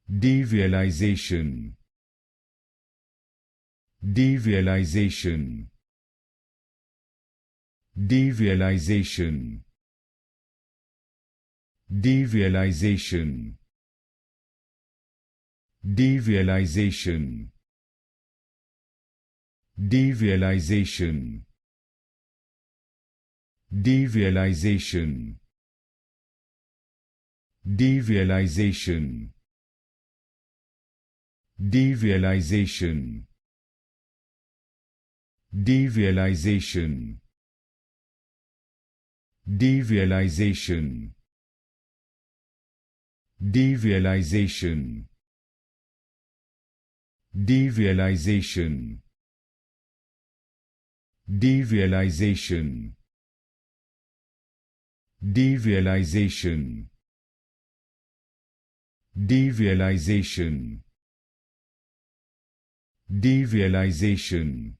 Derealization. Derealization. Derealization. Derealization. Derealization. Derealization. Derealization. Derealization. Derealization. Derealization. Derealization. Derealization. Derealization. Derealization. Derealization. Derealization. Derealization.